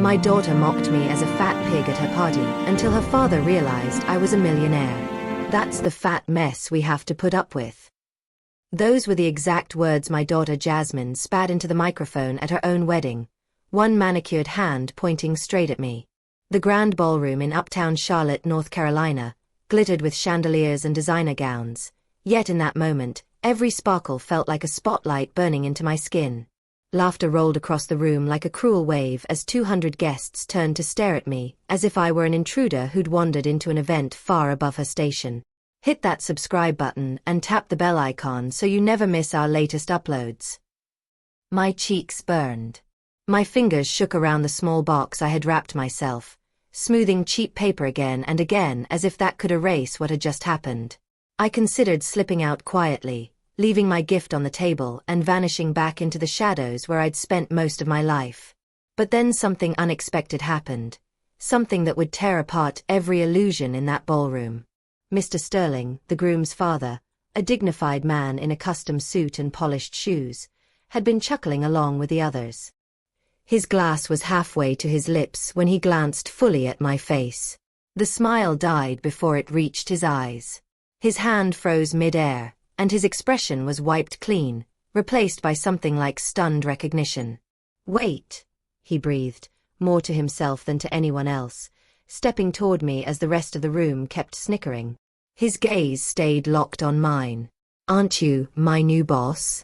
My daughter mocked me as a fat pig at her party until her father realized I was a millionaire. That's the fat mess we have to put up with. Those were the exact words my daughter Jasmine spat into the microphone at her own wedding, one manicured hand pointing straight at me. The grand ballroom in uptown Charlotte, North Carolina, glittered with chandeliers and designer gowns, yet in that moment, every sparkle felt like a spotlight burning into my skin. Laughter rolled across the room like a cruel wave as 200 guests turned to stare at me, as if I were an intruder who'd wandered into an event far above her station. Hit that subscribe button and tap the bell icon so you never miss our latest uploads. My cheeks burned. My fingers shook around the small box I had wrapped myself, smoothing cheap paper again and again as if that could erase what had just happened. I considered slipping out quietly, leaving my gift on the table and vanishing back into the shadows where I'd spent most of my life. But then something unexpected happened, something that would tear apart every illusion in that ballroom. Mr. Sterling, the groom's father, a dignified man in a custom suit and polished shoes, had been chuckling along with the others. His glass was halfway to his lips when he glanced fully at my face. The smile died before it reached his eyes. His hand froze mid-air, and his expression was wiped clean, replaced by something like stunned recognition. "Wait," he breathed, more to himself than to anyone else, stepping toward me as the rest of the room kept snickering. His gaze stayed locked on mine. "Aren't you my new boss?"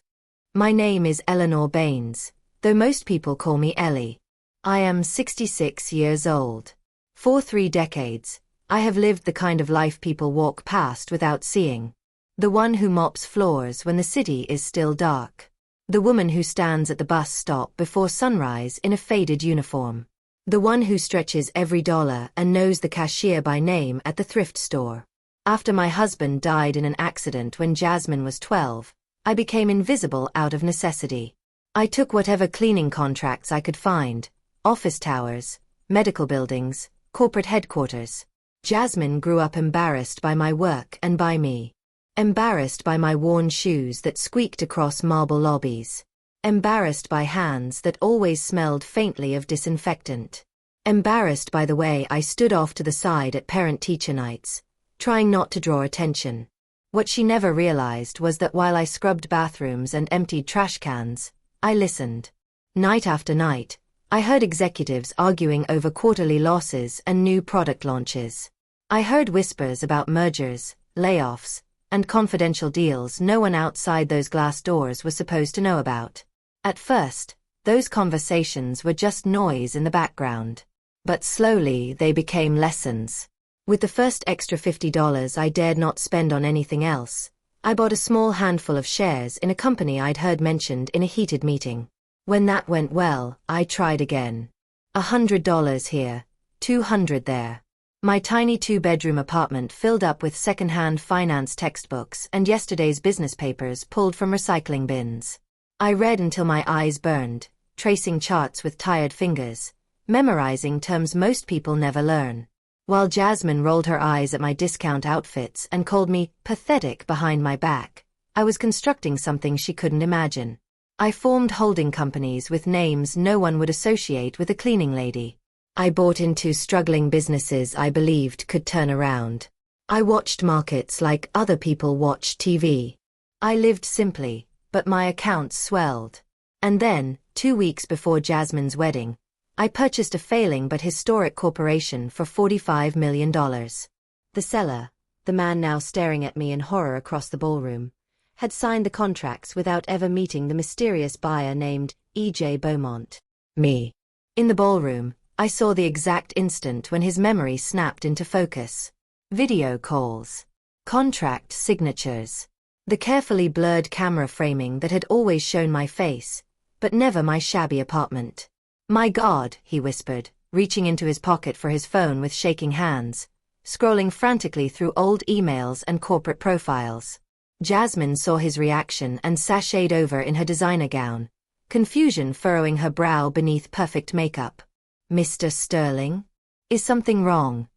"My name is Eleanor Baines, though most people call me Ellie. I am 66 years old. For 3 decades, I have lived the kind of life people walk past without seeing. The one who mops floors when the city is still dark. The woman who stands at the bus stop before sunrise in a faded uniform. The one who stretches every dollar and knows the cashier by name at the thrift store. After my husband died in an accident when Jasmine was 12, I became invisible out of necessity. I took whatever cleaning contracts I could find, office towers, medical buildings, corporate headquarters. Jasmine grew up embarrassed by my work and by me. Embarrassed by my worn shoes that squeaked across marble lobbies. Embarrassed by hands that always smelled faintly of disinfectant. Embarrassed by the way I stood off to the side at parent-teacher nights, trying not to draw attention. What she never realized was that while I scrubbed bathrooms and emptied trash cans, I listened. Night after night, I heard executives arguing over quarterly losses and new product launches. I heard whispers about mergers, layoffs, and confidential deals no one outside those glass doors was supposed to know about. At first, those conversations were just noise in the background. But slowly they became lessons. With the first extra $50 I dared not spend on anything else, I bought a small handful of shares in a company I'd heard mentioned in a heated meeting. When that went well, I tried again. $100 here, $200 there. My tiny 2-bedroom apartment filled up with second-hand finance textbooks and yesterday's business papers pulled from recycling bins. I read until my eyes burned, tracing charts with tired fingers, memorizing terms most people never learn. While Jasmine rolled her eyes at my discount outfits and called me pathetic behind my back, I was constructing something she couldn't imagine. I formed holding companies with names no one would associate with a cleaning lady. I bought into struggling businesses I believed could turn around. I watched markets like other people watch TV. I lived simply, but my accounts swelled. And then, 2 weeks before Jasmine's wedding, I purchased a failing but historic corporation for $45 million. The seller, the man now staring at me in horror across the ballroom, had signed the contracts without ever meeting the mysterious buyer named E.J. Beaumont. Me. In the ballroom, I saw the exact instant when his memory snapped into focus. Video calls. Contract signatures. The carefully blurred camera framing that had always shown my face, but never my shabby apartment. "My God," he whispered, reaching into his pocket for his phone with shaking hands, scrolling frantically through old emails and corporate profiles. Jasmine saw his reaction and sashayed over in her designer gown, confusion furrowing her brow beneath perfect makeup. "Mr. Sterling? Is something wrong?"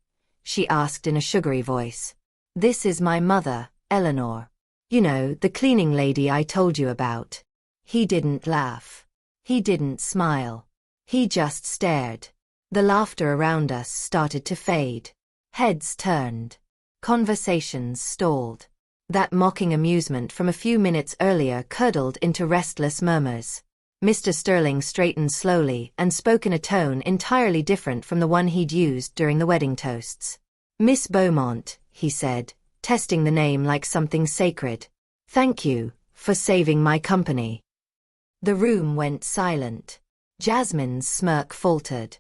she asked in a sugary voice. "This is my mother, Eleanor. You know, the cleaning lady I told you about." He didn't laugh. He didn't smile. He just stared. The laughter around us started to fade. Heads turned. Conversations stalled. That mocking amusement from a few minutes earlier curdled into restless murmurs. Mr. Sterling straightened slowly and spoke in a tone entirely different from the one he'd used during the wedding toasts. "Miss Beaumont," he said, testing the name like something sacred. "Thank you for saving my company." The room went silent. Jasmine's smirk faltered.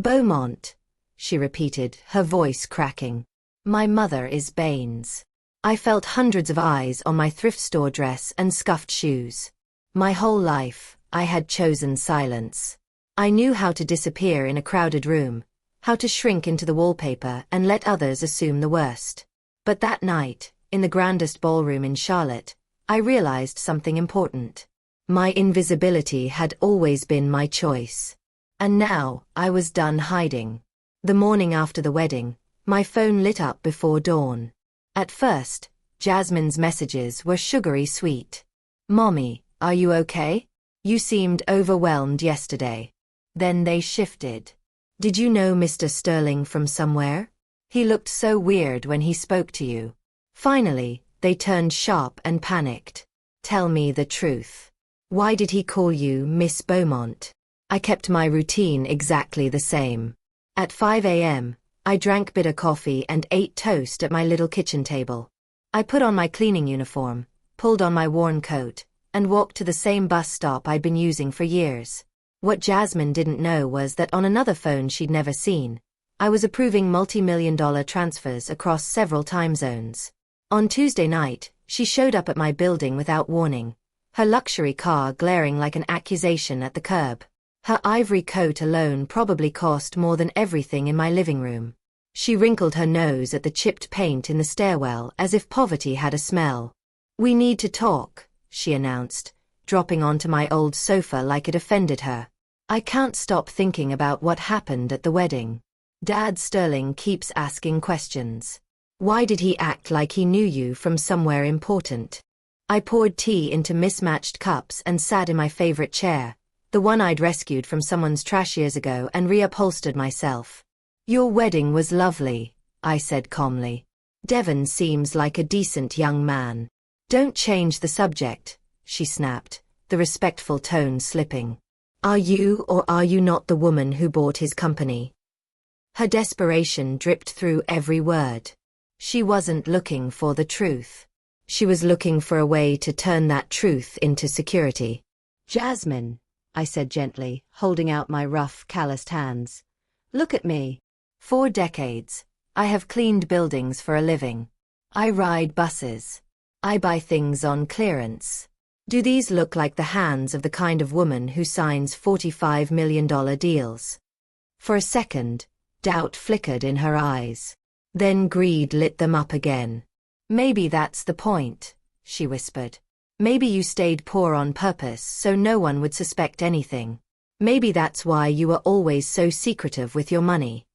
"Beaumont," she repeated, her voice cracking. "My mother is Baines." I felt hundreds of eyes on my thrift store dress and scuffed shoes. My whole life, I had chosen silence. I knew how to disappear in a crowded room, how to shrink into the wallpaper and let others assume the worst. But that night, in the grandest ballroom in Charlotte, I realized something important. My invisibility had always been my choice. And now, I was done hiding. The morning after the wedding, my phone lit up before dawn. At first, Jasmine's messages were sugary sweet. "Mommy, are you okay? You seemed overwhelmed yesterday." Then they shifted. "Did you know Mr. Sterling from somewhere? He looked so weird when he spoke to you." Finally, they turned sharp and panicked. "Tell me the truth. Why did he call you Miss Beaumont?" I kept my routine exactly the same. At 5 a.m., I drank bitter coffee and ate toast at my little kitchen table. I put on my cleaning uniform, pulled on my worn coat, and walked to the same bus stop I'd been using for years. What Jasmine didn't know was that on another phone she'd never seen, I was approving multi-million-dollar transfers across several time zones. On Tuesday night, she showed up at my building without warning, her luxury car glaring like an accusation at the curb. Her ivory coat alone probably cost more than everything in my living room. She wrinkled her nose at the chipped paint in the stairwell as if poverty had a smell. "We need to talk," she announced, dropping onto my old sofa like it offended her. "I can't stop thinking about what happened at the wedding. Dad Sterling keeps asking questions. Why did he act like he knew you from somewhere important?" I poured tea into mismatched cups and sat in my favorite chair, the one I'd rescued from someone's trash years ago and reupholstered myself. "Your wedding was lovely," I said calmly. "Devon seems like a decent young man." "Don't change the subject," she snapped, the respectful tone slipping. "Are you or are you not the woman who bought his company?" Her desperation dripped through every word. She wasn't looking for the truth. She was looking for a way to turn that truth into security. "Jasmine," I said gently, holding out my rough, calloused hands. "Look at me. 4 decades. I have cleaned buildings for a living. I ride buses. I buy things on clearance. Do these look like the hands of the kind of woman who signs $45 million deals?" For a second, doubt flickered in her eyes. Then greed lit them up again. "Maybe that's the point," she whispered. "Maybe you stayed poor on purpose so no one would suspect anything. Maybe that's why you were always so secretive with your money."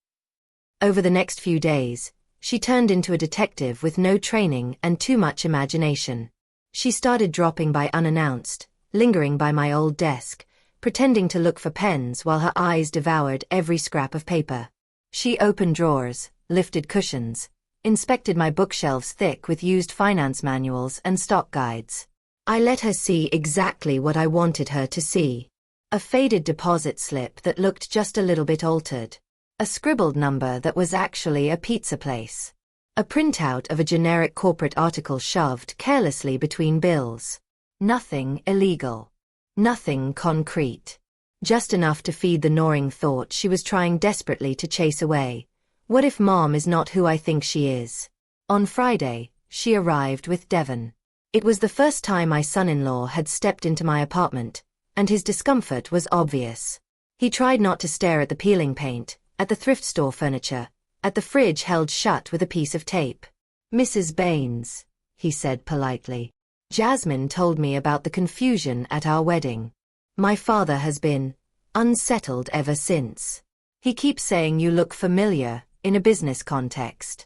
Over the next few days, she turned into a detective with no training and too much imagination. She started dropping by unannounced, lingering by my old desk, pretending to look for pens while her eyes devoured every scrap of paper. She opened drawers, lifted cushions, inspected my bookshelves thick with used finance manuals and stock guides. I let her see exactly what I wanted her to see. A faded deposit slip that looked just a little bit altered. A scribbled number that was actually a pizza place. A printout of a generic corporate article shoved carelessly between bills. Nothing illegal. Nothing concrete. Just enough to feed the gnawing thought she was trying desperately to chase away. What if Mom is not who I think she is? On Friday, she arrived with Devon. It was the first time my son-in-law had stepped into my apartment, and his discomfort was obvious. He tried not to stare at the peeling paint, at the thrift store furniture, at the fridge held shut with a piece of tape. "Mrs. Baines," he said politely. "Jasmine told me about the confusion at our wedding. My father has been unsettled ever since. He keeps saying you look familiar in a business context."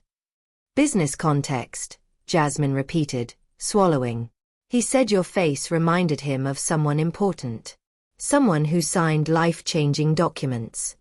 "Business context," Jasmine repeated, swallowing. "He said your face reminded him of someone important. Someone who signed life-changing documents."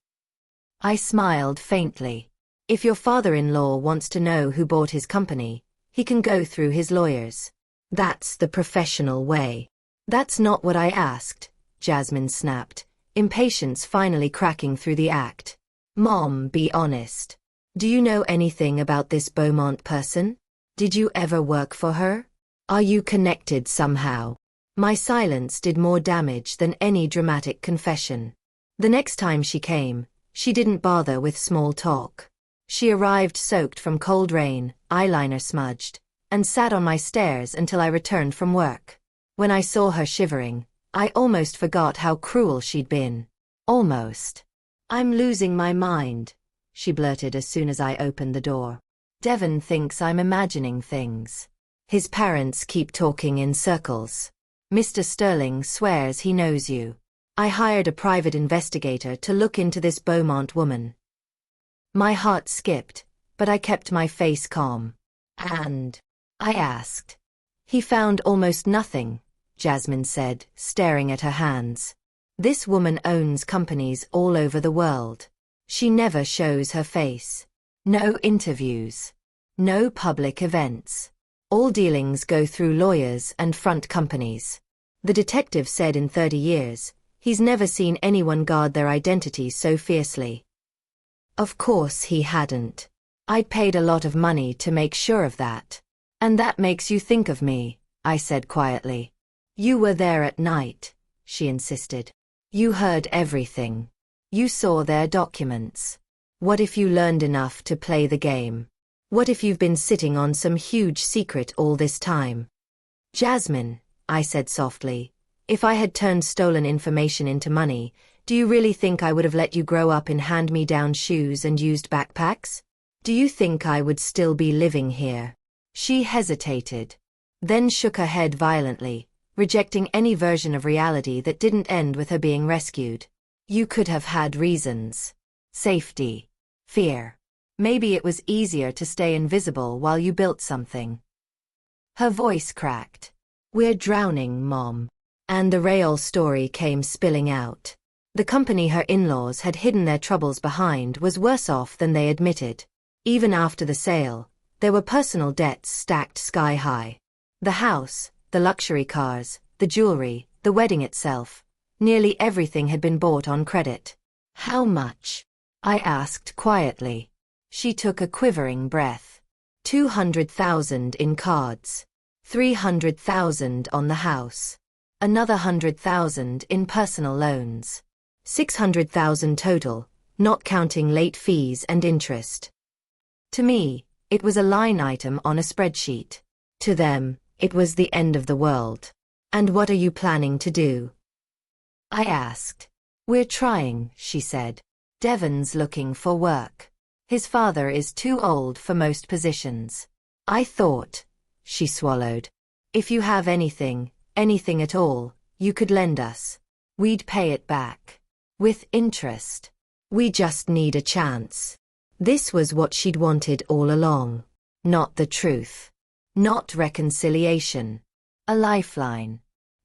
I smiled faintly. If your father-in-law wants to know who bought his company, he can go through his lawyers. That's the professional way. That's not what I asked, Jasmine snapped, impatience finally cracking through the act. Mom, be honest. Do you know anything about this Beaumont person? Did you ever work for her? Are you connected somehow? My silence did more damage than any dramatic confession. The next time she came, she didn't bother with small talk. She arrived soaked from cold rain, eyeliner smudged, and sat on my stairs until I returned from work. When I saw her shivering, I almost forgot how cruel she'd been. Almost. I'm losing my mind, she blurted as soon as I opened the door. Devon thinks I'm imagining things. His parents keep talking in circles. Mr. Sterling swears he knows you. I hired a private investigator to look into this Beaumont woman. My heart skipped, but I kept my face calm. And? I asked. He found almost nothing, Jasmine said, staring at her hands. This woman owns companies all over the world. She never shows her face. No interviews. No public events. All dealings go through lawyers and front companies. The detective said in 30 years, he's never seen anyone guard their identity so fiercely. Of course he hadn't. I'd paid a lot of money to make sure of that. And that makes you think of me, I said quietly. You were there at night, she insisted. You heard everything. You saw their documents. What if you learned enough to play the game? What if you've been sitting on some huge secret all this time? Jasmine, I said softly, if I had turned stolen information into money, do you really think I would have let you grow up in hand-me-down shoes and used backpacks? Do you think I would still be living here? She hesitated, then shook her head violently, rejecting any version of reality that didn't end with her being rescued. You could have had reasons. Safety. Fear. Maybe it was easier to stay invisible while you built something. Her voice cracked. We're drowning, Mom. And the Raol story came spilling out. The company her in-laws had hidden their troubles behind was worse off than they admitted. Even after the sale, there were personal debts stacked sky high. The house, the luxury cars, the jewelry, the wedding itself. Nearly everything had been bought on credit. How much? I asked quietly. She took a quivering breath. 200,000 in cards. 300,000 on the house. Another 100,000 in personal loans. 600,000 total, not counting late fees and interest. To me, it was a line item on a spreadsheet. To them, it was the end of the world. And what are you planning to do? I asked. We're trying, she said. Devon's looking for work. His father is too old for most positions. I thought, she swallowed. If you have anything at all, you could lend us. We'd pay it back. With interest. We just need a chance. This was what she'd wanted all along. Not the truth. Not reconciliation. A lifeline.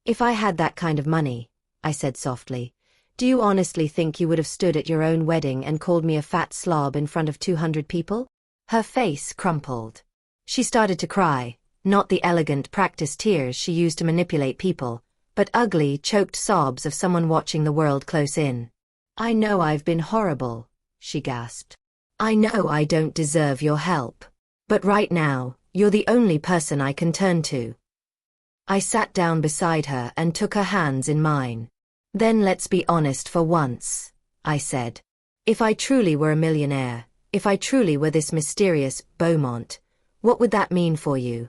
If I had that kind of money, I said softly, do you honestly think you would have stood at your own wedding and called me a fat slob in front of 200 people? Her face crumpled. She started to cry, not the elegant practiced tears she used to manipulate people, but ugly, choked sobs of someone watching the world close in. I know I've been horrible, she gasped. I know I don't deserve your help. But right now, you're the only person I can turn to. I sat down beside her and took her hands in mine. Then let's be honest for once, I said. If I truly were a millionaire, if I truly were this mysterious Beaumont, what would that mean for you?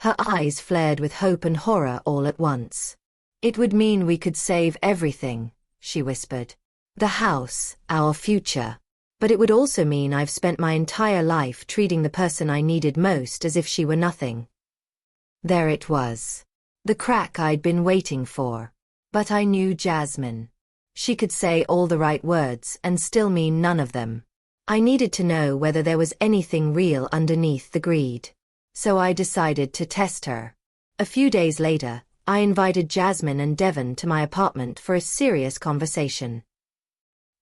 Her eyes flared with hope and horror all at once. It would mean we could save everything, she whispered. The house, our future. But it would also mean I've spent my entire life treating the person I needed most as if she were nothing. There it was. The crack I'd been waiting for. But I knew Jasmine. She could say all the right words and still mean none of them. I needed to know whether there was anything real underneath the greed. So I decided to test her. A few days later, I invited Jasmine and Devon to my apartment for a serious conversation.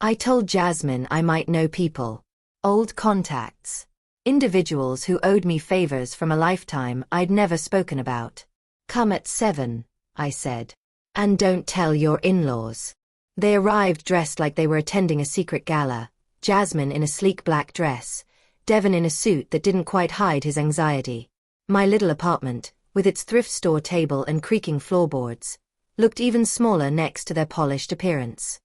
I told Jasmine I might know people. Old contacts. Individuals who owed me favors from a lifetime I'd never spoken about. Come at 7, I said. And don't tell your in-laws. They arrived dressed like they were attending a secret gala, Jasmine in a sleek black dress, Devon in a suit that didn't quite hide his anxiety. My little apartment, with its thrift store table and creaking floorboards, looked even smaller next to their polished appearance.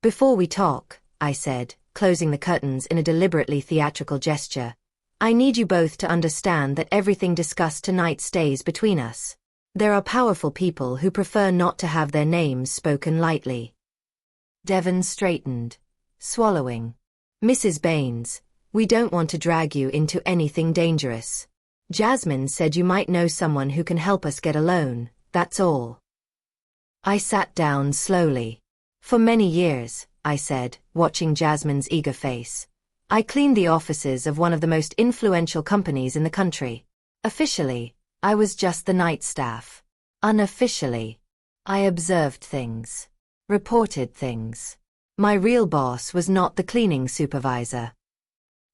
Before we talk, I said, closing the curtains in a deliberately theatrical gesture, I need you both to understand that everything discussed tonight stays between us. There are powerful people who prefer not to have their names spoken lightly. Devon straightened, swallowing. Mrs. Baines, we don't want to drag you into anything dangerous. Jasmine said you might know someone who can help us get a loan, that's all. I sat down slowly. For many years, I said, watching Jasmine's eager face, I cleaned the offices of one of the most influential companies in the country. Officially, I was just the night staff. Unofficially, I observed things, reported things. My real boss was not the cleaning supervisor.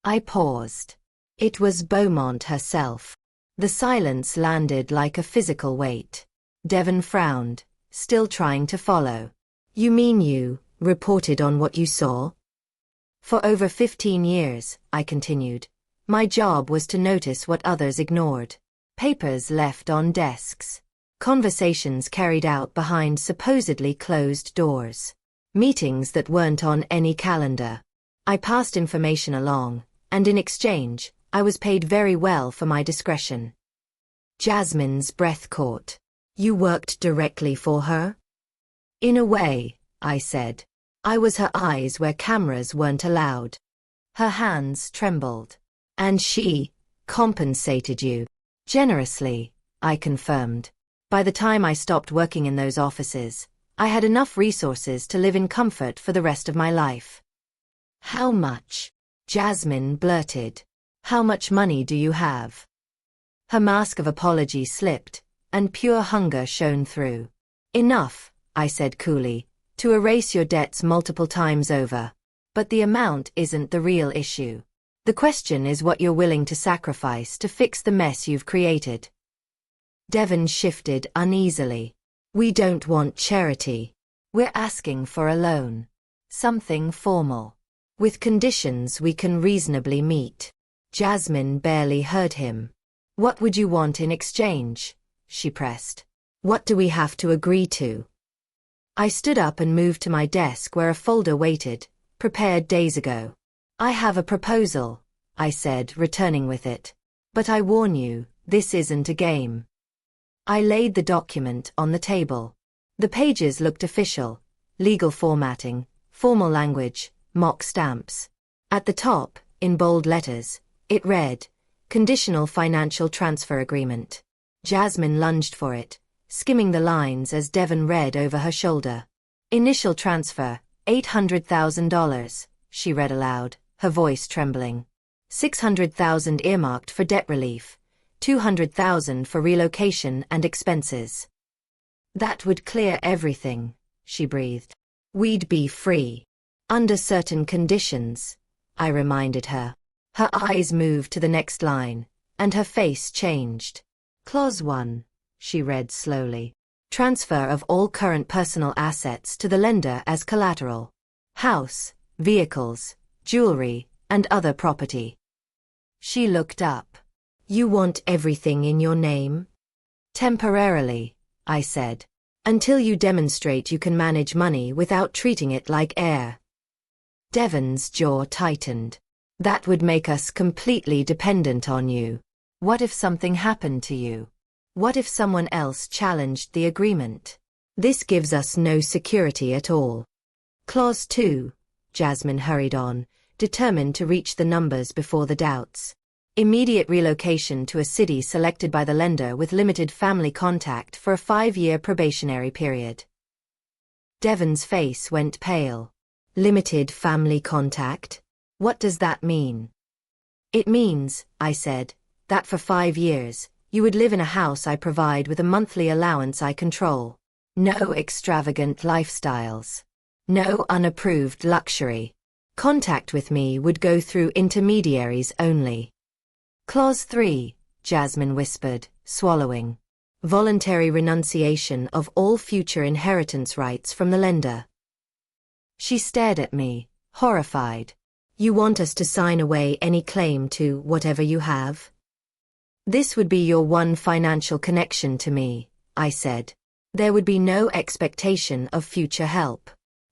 I paused. It was Beaumont herself. The silence landed like a physical weight. Devon frowned, still trying to follow. You mean you reported on what you saw? For over 15 years, I continued, my job was to notice what others ignored. Papers left on desks. Conversations carried out behind supposedly closed doors. Meetings that weren't on any calendar. I passed information along, and in exchange, I was paid very well for my discretion. Jasmine's breath caught. You worked directly for her? In a way, I said. I was her eyes where cameras weren't allowed. Her hands trembled. And she compensated you. Generously, I confirmed. By the time I stopped working in those offices, I had enough resources to live in comfort for the rest of my life. How much? Jasmine blurted. How much money do you have? Her mask of apology slipped, and pure hunger shone through. Enough, I said coolly, to erase your debts multiple times over. But the amount isn't the real issue. The question is what you're willing to sacrifice to fix the mess you've created. Devon shifted uneasily. We don't want charity. We're asking for a loan. Something formal. With conditions we can reasonably meet. Jasmine barely heard him. What would you want in exchange? She pressed. What do we have to agree to? I stood up and moved to my desk where a folder waited, prepared days ago. I have a proposal, I said, returning with it. But I warn you, this isn't a game. I laid the document on the table. The pages looked official, legal formatting, formal language, mock stamps. At the top, in bold letters, it read, Conditional Financial Transfer Agreement. Jasmine lunged for it, skimming the lines as Devon read over her shoulder. Initial transfer, $800,000, she read aloud, her voice trembling. $600,000 earmarked for debt relief, $200,000 for relocation and expenses. That would clear everything, she breathed. We'd be free. Under certain conditions, I reminded her. Her eyes moved to the next line, and her face changed. Clause 1, she read slowly. Transfer of all current personal assets to the lender as collateral. House, vehicles, jewelry, and other property. She looked up. You want everything in your name? Temporarily, I said. Until you demonstrate you can manage money without treating it like air. Devon's jaw tightened. That would make us completely dependent on you. What if something happened to you? What if someone else challenged the agreement? This gives us no security at all. Clause 2, Jasmine hurried on, determined to reach the numbers before the doubts. Immediate relocation to a city selected by the lender with limited family contact for a 5-year probationary period. Devon's face went pale. Limited family contact? What does that mean? It means, I said, that for 5 years, you would live in a house I provide with a monthly allowance I control. No extravagant lifestyles. No unapproved luxury. Contact with me would go through intermediaries only. Clause 3, Jasmine whispered, swallowing. Voluntary renunciation of all future inheritance rights from the lender. She stared at me, horrified. You want us to sign away any claim to whatever you have? This would be your one financial connection to me, I said. There would be no expectation of future help.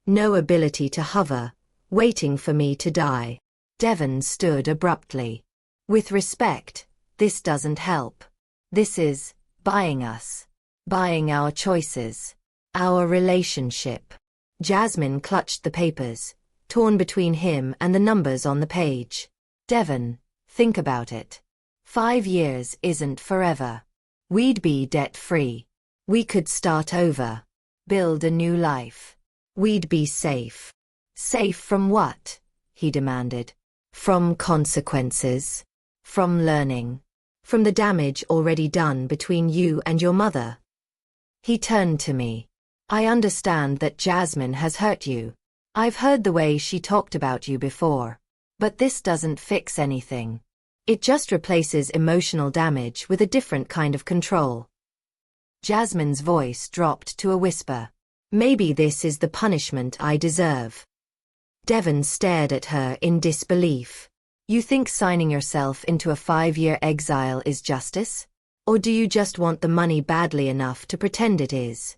No ability to hover, waiting for me to die. Devon stood abruptly. With respect, this doesn't help. This is buying us. Buying our choices. Our relationship. Jasmine clutched the papers, torn between him and the numbers on the page. Devon, think about it. 5 years isn't forever. We'd be debt-free. We could start over. Build a new life. We'd be safe. Safe from what? He demanded. From consequences. From learning. From the damage already done between you and your mother. He turned to me. I understand that Jasmine has hurt you. I've heard the way she talked about you before. But this doesn't fix anything. It just replaces emotional damage with a different kind of control. Jasmine's voice dropped to a whisper. Maybe this is the punishment I deserve. Devon stared at her in disbelief. You think signing yourself into a 5-year exile is justice? Or do you just want the money badly enough to pretend it is?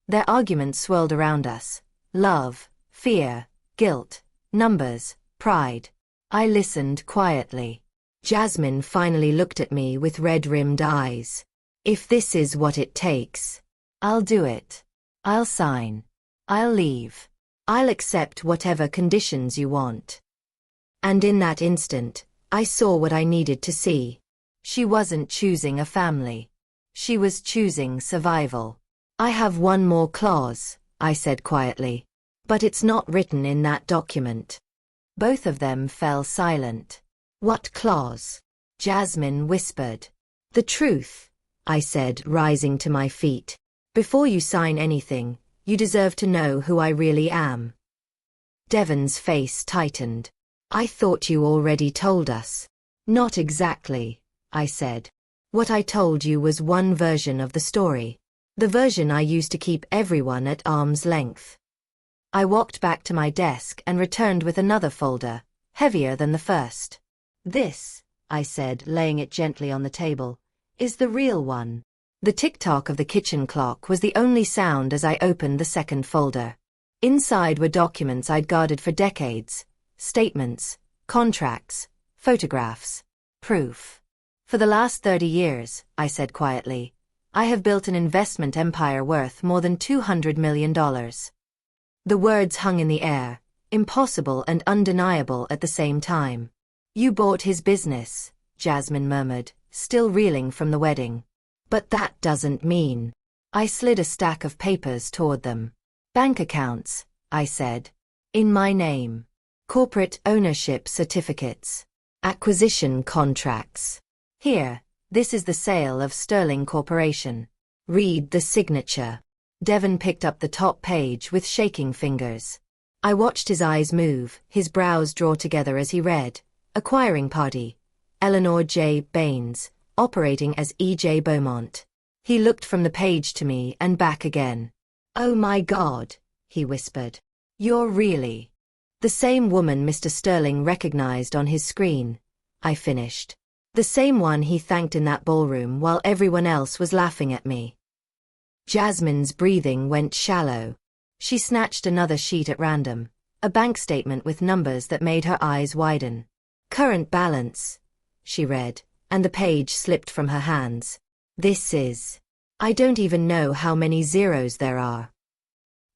Their arguments swirled around us. Love, fear, guilt, numbers, pride. I listened quietly. Jasmine finally looked at me with red-rimmed eyes. If this is what it takes, I'll do it. I'll sign. I'll leave. I'll accept whatever conditions you want. And in that instant, I saw what I needed to see. She wasn't choosing a family. She was choosing survival. I have one more clause, I said quietly. But it's not written in that document. Both of them fell silent. What clause? Jasmine whispered. The truth, I said, rising to my feet. Before you sign anything, you deserve to know who I really am. Devon's face tightened. I thought you already told us. Not exactly, I said. What I told you was one version of the story. The version I used to keep everyone at arm's length. I walked back to my desk and returned with another folder, heavier than the first. This, I said, laying it gently on the table, is the real one. The tick-tock of the kitchen clock was the only sound as I opened the second folder. Inside were documents I'd guarded for decades. Statements, contracts, photographs, proof. For the last 30 years, I said quietly, I have built an investment empire worth more than $200 million. The words hung in the air, impossible and undeniable at the same time. You bought his business, Jasmine murmured, still reeling from the wedding. But that doesn't mean. I slid a stack of papers toward them. Bank accounts, I said. In my name. Corporate ownership certificates. Acquisition contracts. Here, this is the sale of Sterling Corporation. Read the signature. Devon picked up the top page with shaking fingers. I watched his eyes move, his brows draw together as he read. Acquiring party. Eleanor J. Baines, operating as E.J. Beaumont. He looked from the page to me and back again. Oh my God, he whispered. You're really the same woman Mr. Sterling recognized on his screen, I finished. The same one he thanked in that ballroom while everyone else was laughing at me. Jasmine's breathing went shallow. She snatched another sheet at random, a bank statement with numbers that made her eyes widen. Current balance, she read, and the page slipped from her hands. This is. I don't even know how many zeros there are.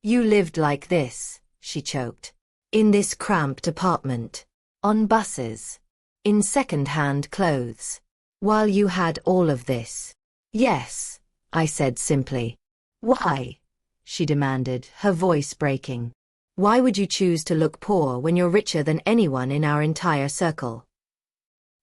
You lived like this, she choked. In this cramped apartment. On buses. In second-hand clothes. While you had all of this. Yes, I said simply. Why? She demanded, her voice breaking. Why would you choose to look poor when you're richer than anyone in our entire circle?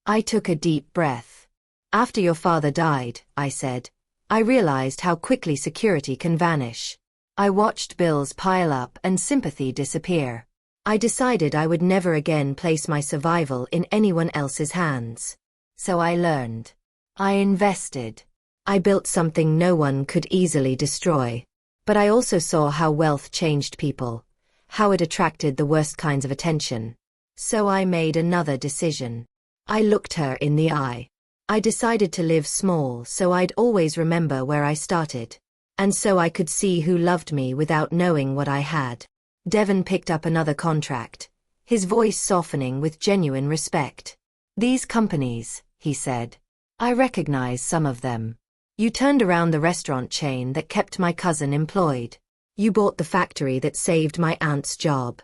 I took a deep breath. After your father died, I said, I realized how quickly security can vanish. I watched bills pile up and sympathy disappear. I decided I would never again place my survival in anyone else's hands. So I learned. I invested. I built something no one could easily destroy. But I also saw how wealth changed people, how it attracted the worst kinds of attention. So I made another decision. I looked her in the eye. I decided to live small so I'd always remember where I started. And so I could see who loved me without knowing what I had. Devon picked up another contract, his voice softening with genuine respect. These companies, he said. I recognize some of them. You turned around the restaurant chain that kept my cousin employed. You bought the factory that saved my aunt's job.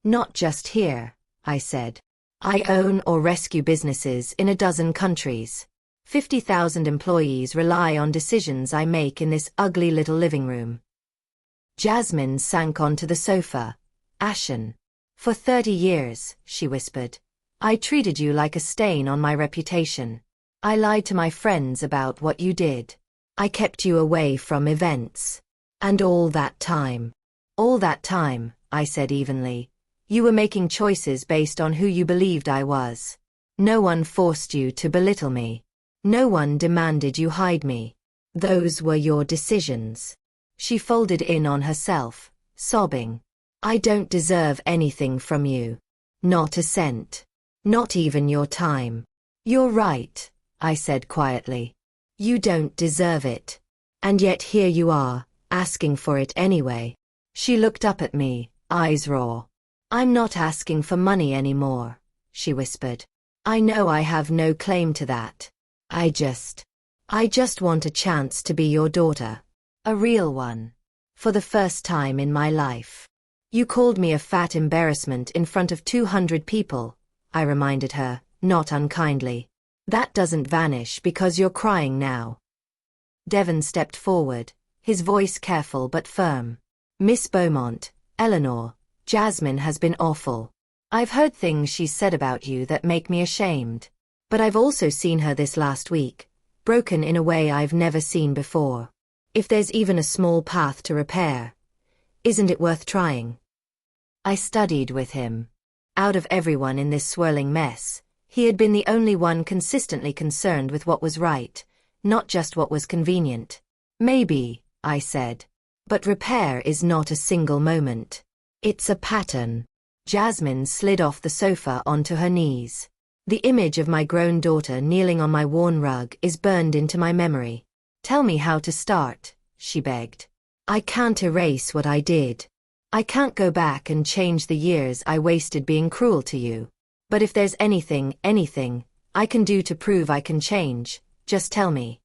Not just here, I said. I own or rescue businesses in 12 countries. 50,000 employees rely on decisions I make in this ugly little living room. Jasmine sank onto the sofa, ashen. For 30 years, she whispered, I treated you like a stain on my reputation. I lied to my friends about what you did. I kept you away from events. And all that time, I said evenly, you were making choices based on who you believed I was. No one forced you to belittle me. No one demanded you hide me. Those were your decisions. She folded in on herself, sobbing. I don't deserve anything from you. Not a cent. Not even your time. You're right, I said quietly. You don't deserve it. And yet here you are, asking for it anyway. She looked up at me, eyes raw. I'm not asking for money anymore, she whispered. I know I have no claim to that. I just want a chance to be your daughter. A real one. For the first time in my life. You called me a fat embarrassment in front of 200 people, I reminded her, not unkindly. That doesn't vanish because you're crying now. Devon stepped forward, his voice careful but firm. Miss Beaumont, Eleanor, Jasmine has been awful. I've heard things she's said about you that make me ashamed. But I've also seen her this last week, broken in a way I've never seen before. If there's even a small path to repair, isn't it worth trying? I studied with him. Out of everyone in this swirling mess, he had been the only one consistently concerned with what was right, not just what was convenient. Maybe, I said. But repair is not a single moment. It's a pattern. Jasmine slid off the sofa onto her knees. The image of my grown daughter kneeling on my worn rug is burned into my memory. Tell me how to start, she begged. I can't erase what I did. I can't go back and change the years I wasted being cruel to you. But if there's anything I can do to prove I can change, just tell me.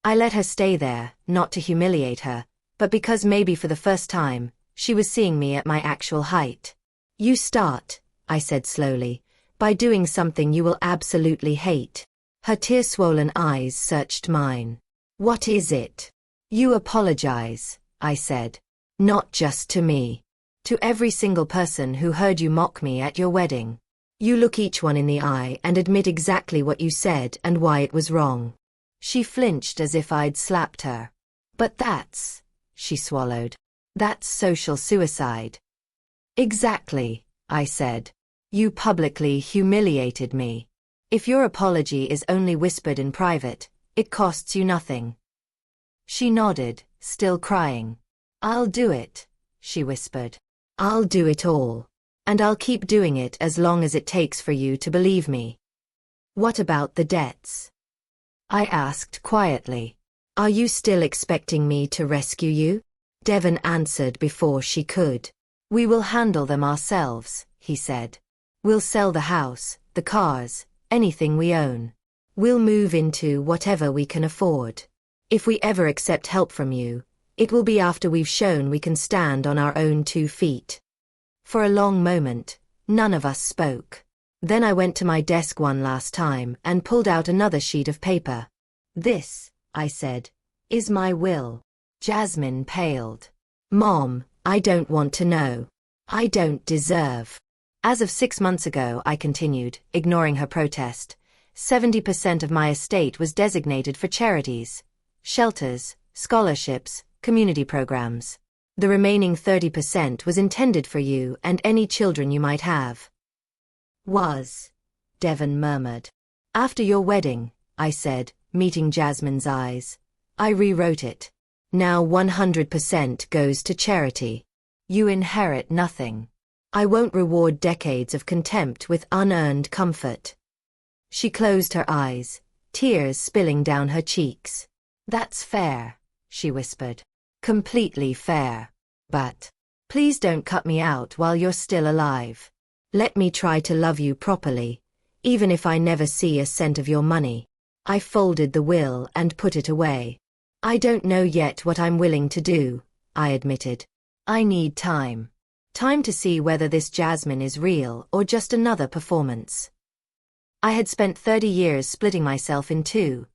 I let her stay there, not to humiliate her, but because maybe for the first time, she was seeing me at my actual height. You start, I said slowly, by doing something you will absolutely hate. Her tear-swollen eyes searched mine. What is it? You apologize, I said. Not just to me. To every single person who heard you mock me at your wedding. You look each one in the eye and admit exactly what you said and why it was wrong. She flinched as if I'd slapped her. But she swallowed. That's social suicide. Exactly, I said. You publicly humiliated me. If your apology is only whispered in private, it costs you nothing. She nodded, still crying. I'll do it, she whispered. I'll do it all. And I'll keep doing it as long as it takes for you to believe me. What about the debts? I asked quietly. Are you still expecting me to rescue you? Devon answered before she could. We will handle them ourselves, he said. We'll sell the house, the cars, anything we own. We'll move into whatever we can afford. If we ever accept help from you, it will be after we've shown we can stand on our own 2 feet. For a long moment, none of us spoke. Then I went to my desk one last time and pulled out another sheet of paper. This, I said, is my will. Jasmine paled. Mom, I don't want to know. I don't deserve. As of 6 months ago, I continued, ignoring her protest, 70% of my estate was designated for charities, shelters, scholarships, community programs. The remaining 30% was intended for you and any children you might have. Devon murmured. After your wedding, I said, meeting Jasmine's eyes. I rewrote it. Now 100% goes to charity. You inherit nothing. I won't reward decades of contempt with unearned comfort. She closed her eyes, tears spilling down her cheeks. That's fair, she whispered. Completely fair. But please don't cut me out while you're still alive. Let me try to love you properly, even if I never see a cent of your money. I folded the will and put it away. I don't know yet what I'm willing to do, I admitted. I need time. Time to see whether this Jasmine is real or just another performance. I had spent 30 years splitting myself in two.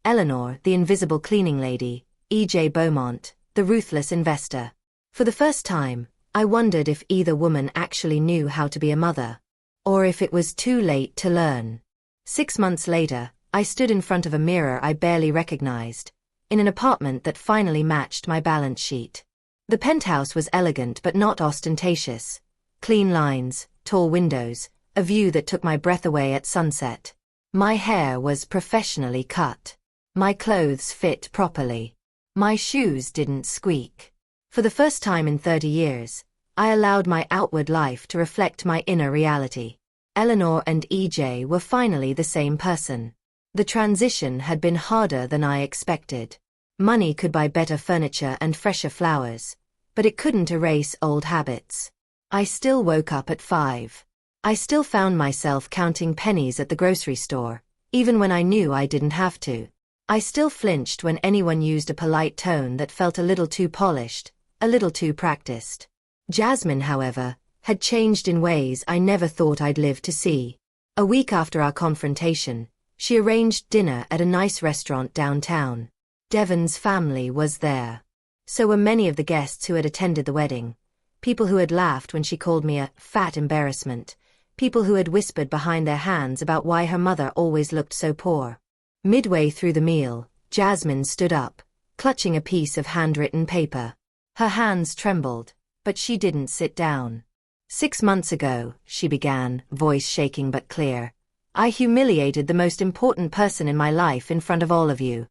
Eleanor, the invisible cleaning lady, E.J. Beaumont, the ruthless investor. For the first time, I wondered if either woman actually knew how to be a mother, or if it was too late to learn. 6 months later, I stood in front of a mirror I barely recognized, in an apartment that finally matched my balance sheet. The penthouse was elegant but not ostentatious. Clean lines, tall windows, a view that took my breath away at sunset. My hair was professionally cut. My clothes fit properly. My shoes didn't squeak. For the first time in 30 years, I allowed my outward life to reflect my inner reality. Eleanor and EJ were finally the same person. The transition had been harder than I expected. Money could buy better furniture and fresher flowers, but it couldn't erase old habits. I still woke up at 5. I still found myself counting pennies at the grocery store, even when I knew I didn't have to. I still flinched when anyone used a polite tone that felt a little too polished, a little too practiced. Jasmine, however, had changed in ways I never thought I'd live to see. A week after our confrontation, she arranged dinner at a nice restaurant downtown. Devon's family was there. So were many of the guests who had attended the wedding. People who had laughed when she called me a fat embarrassment. People who had whispered behind their hands about why her mother always looked so poor. Midway through the meal, Jasmine stood up, clutching a piece of handwritten paper. Her hands trembled, but she didn't sit down. 6 months ago, she began, voice shaking but clear, I humiliated the most important person in my life in front of all of you.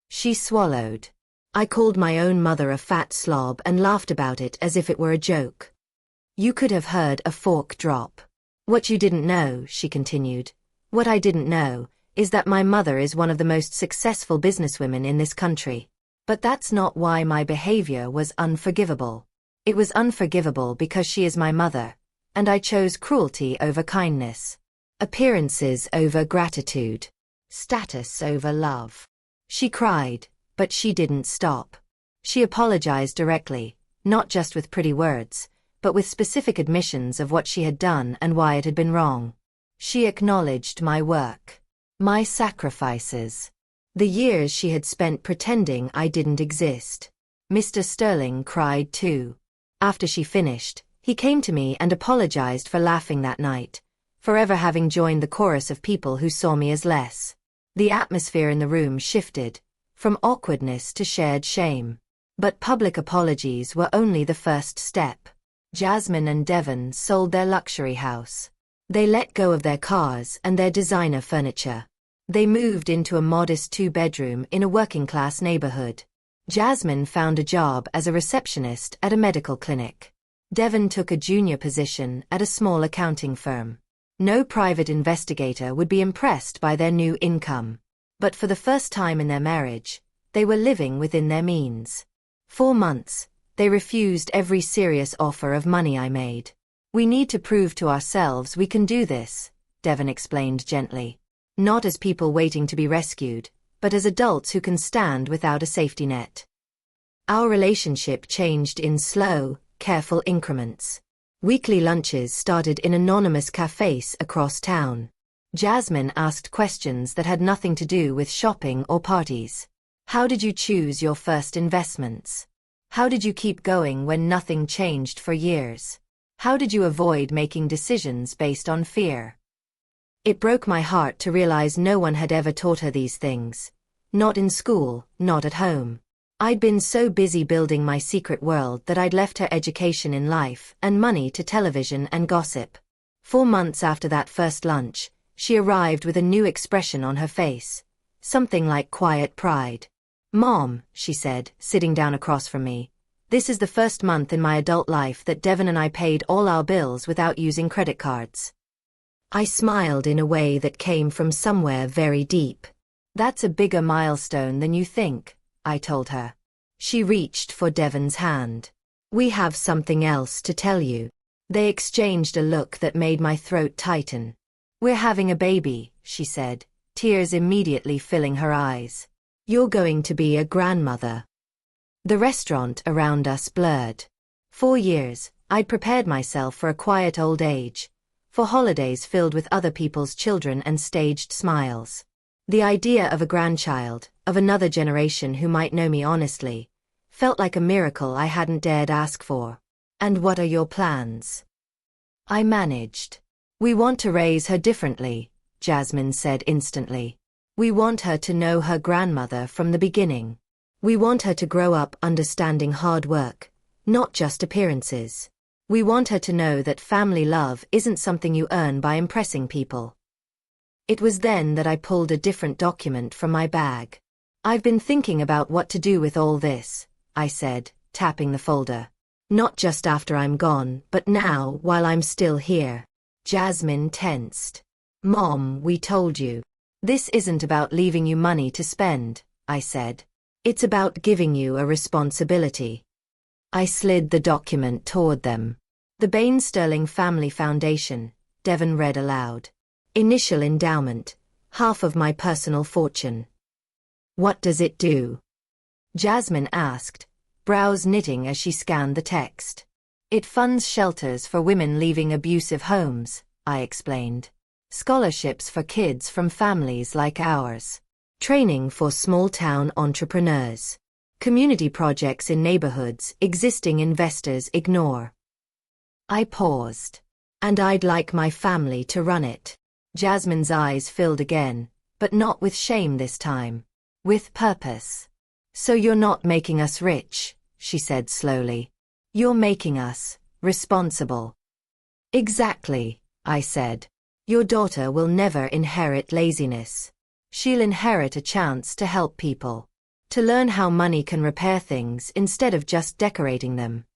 She swallowed. I called my own mother a fat slob and laughed about it as if it were a joke. You could have heard a fork drop. What you didn't know, she continued, what I didn't know, is that my mother is one of the most successful businesswomen in this country. But that's not why my behavior was unforgivable. It was unforgivable because she is my mother, and I chose cruelty over kindness. Appearances over gratitude. Status over love. She cried, but she didn't stop. She apologized directly, not just with pretty words, but with specific admissions of what she had done and why it had been wrong. She acknowledged my work, my sacrifices, the years she had spent pretending I didn't exist. Mr. Sterling cried too. After she finished, he came to me and apologized for laughing that night, forever having joined the chorus of people who saw me as less. The atmosphere in the room shifted, from awkwardness to shared shame. But public apologies were only the first step. Jasmine and Devon sold their luxury house. They let go of their cars and their designer furniture. They moved into a modest 2-bedroom in a working-class neighborhood. Jasmine found a job as a receptionist at a medical clinic. Devon took a junior position at a small accounting firm. No private investigator would be impressed by their new income. But for the first time in their marriage, they were living within their means. 4 months, they refused every serious offer of money I made. We need to prove to ourselves we can do this, Devon explained gently. Not as people waiting to be rescued, but as adults who can stand without a safety net. Our relationship changed in slow, careful increments. Weekly lunches started in anonymous cafes across town. Jasmine asked questions that had nothing to do with shopping or parties. How did you choose your first investments? How did you keep going when nothing changed for years? How did you avoid making decisions based on fear? It broke my heart to realize no one had ever taught her these things. Not in school, not at home. I'd been so busy building my secret world that I'd left her education in life and money to television and gossip. 4 months after that first lunch, she arrived with a new expression on her face, something like quiet pride. "Mom," she said, sitting down across from me, "this is the first month in my adult life that Devon and I paid all our bills without using credit cards." I smiled in a way that came from somewhere very deep. "That's a bigger milestone than you think," I told her. She reached for Devon's hand. "We have something else to tell you." They exchanged a look that made my throat tighten. "We're having a baby," she said, tears immediately filling her eyes. "You're going to be a grandmother." The restaurant around us blurred. 4 years, I'd prepared myself for a quiet old age, for holidays filled with other people's children and staged smiles. The idea of a grandchild, of another generation who might know me honestly, felt like a miracle I hadn't dared ask for. "And what are your plans?" I managed. "We want to raise her differently," Jasmine said instantly. "We want her to know her grandmother from the beginning. We want her to grow up understanding hard work, not just appearances. We want her to know that family love isn't something you earn by impressing people." It was then that I pulled a different document from my bag. "I've been thinking about what to do with all this," I said, tapping the folder. "Not just after I'm gone, but now, while I'm still here." Jasmine tensed. "Mom, we told you. This isn't about leaving you money to spend," I said. "It's about giving you a responsibility." I slid the document toward them. "The Bain Sterling Family Foundation," Devon read aloud. "Initial endowment, half of my personal fortune." "What does it do?" Jasmine asked, brows knitting as she scanned the text. "It funds shelters for women leaving abusive homes," I explained. "Scholarships for kids from families like ours. Training for small-town entrepreneurs. Community projects in neighborhoods existing investors ignore." I paused. "And I'd like my family to run it." Jasmine's eyes filled again, but not with shame this time. With purpose. "So you're not making us rich," she said slowly. "You're making us responsible." "Exactly," I said. "Your daughter will never inherit laziness. She'll inherit a chance to help people. To learn how money can repair things instead of just decorating them."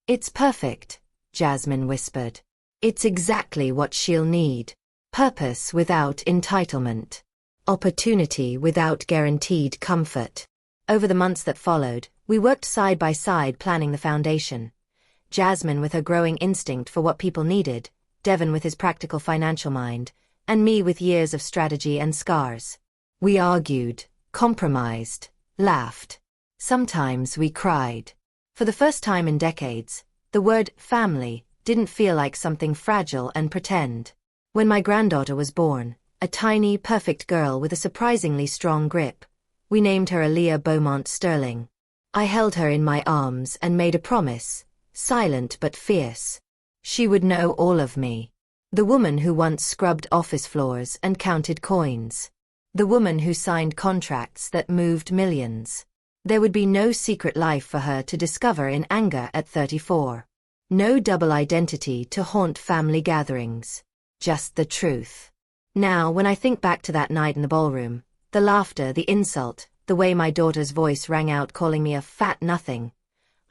"It's perfect," Jasmine whispered. "It's exactly what she'll need. Purpose without entitlement. Opportunity without guaranteed comfort." Over the months that followed, we worked side by side planning the foundation. Jasmine with her growing instinct for what people needed, Devon with his practical financial mind, and me with years of strategy and scars. We argued, compromised, laughed. Sometimes we cried. For the first time in decades, the word family didn't feel like something fragile and pretend. When my granddaughter was born, a tiny, perfect girl with a surprisingly strong grip, we named her Aaliyah Beaumont Sterling. I held her in my arms and made a promise, silent but fierce. She would know all of me. The woman who once scrubbed office floors and counted coins. The woman who signed contracts that moved millions. There would be no secret life for her to discover in anger at 34. No double identity to haunt family gatherings. Just the truth. Now, when I think back to that night in the ballroom, the laughter, the insult, the way my daughter's voice rang out calling me a fat nothing,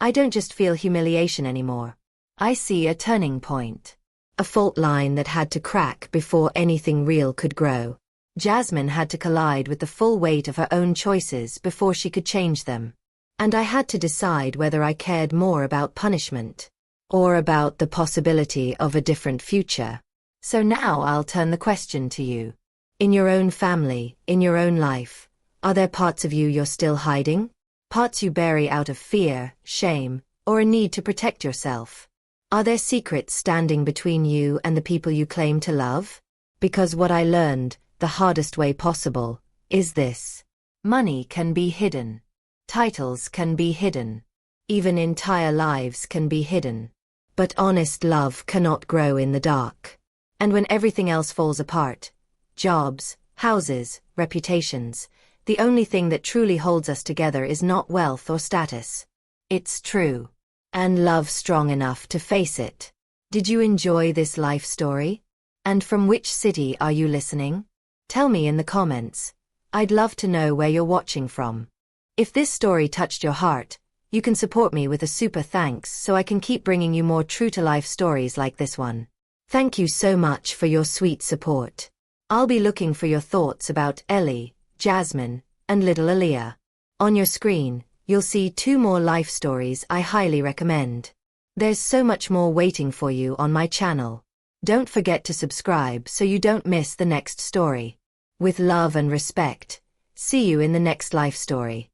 I don't just feel humiliation anymore. I see a turning point. A fault line that had to crack before anything real could grow. Jasmine had to collide with the full weight of her own choices before she could change them. And I had to decide whether I cared more about punishment or about the possibility of a different future. So now I'll turn the question to you. In your own family, in your own life, are there parts of you you're still hiding? Parts you bury out of fear, shame, or a need to protect yourself? Are there secrets standing between you and the people you claim to love? Because what I learned, the hardest way possible, is this. Money can be hidden. Titles can be hidden. Even entire lives can be hidden. But honest love cannot grow in the dark. And when everything else falls apart, jobs, houses, reputations, The only thing that truly holds us together is not wealth or status. It's true. And love strong enough to face it. Did you enjoy this life story? And from which city are you listening? Tell me in the comments. I'd love to know where you're watching from. If this story touched your heart, you can support me with a super thanks so I can keep bringing you more true-to-life stories like this one. Thank you so much for your sweet support. I'll be looking for your thoughts about Ellie, Jasmine, and little Aaliyah. On your screen, you'll see 2 more life stories I highly recommend. There's so much more waiting for you on my channel. Don't forget to subscribe so you don't miss the next story. With love and respect, see you in the next life story.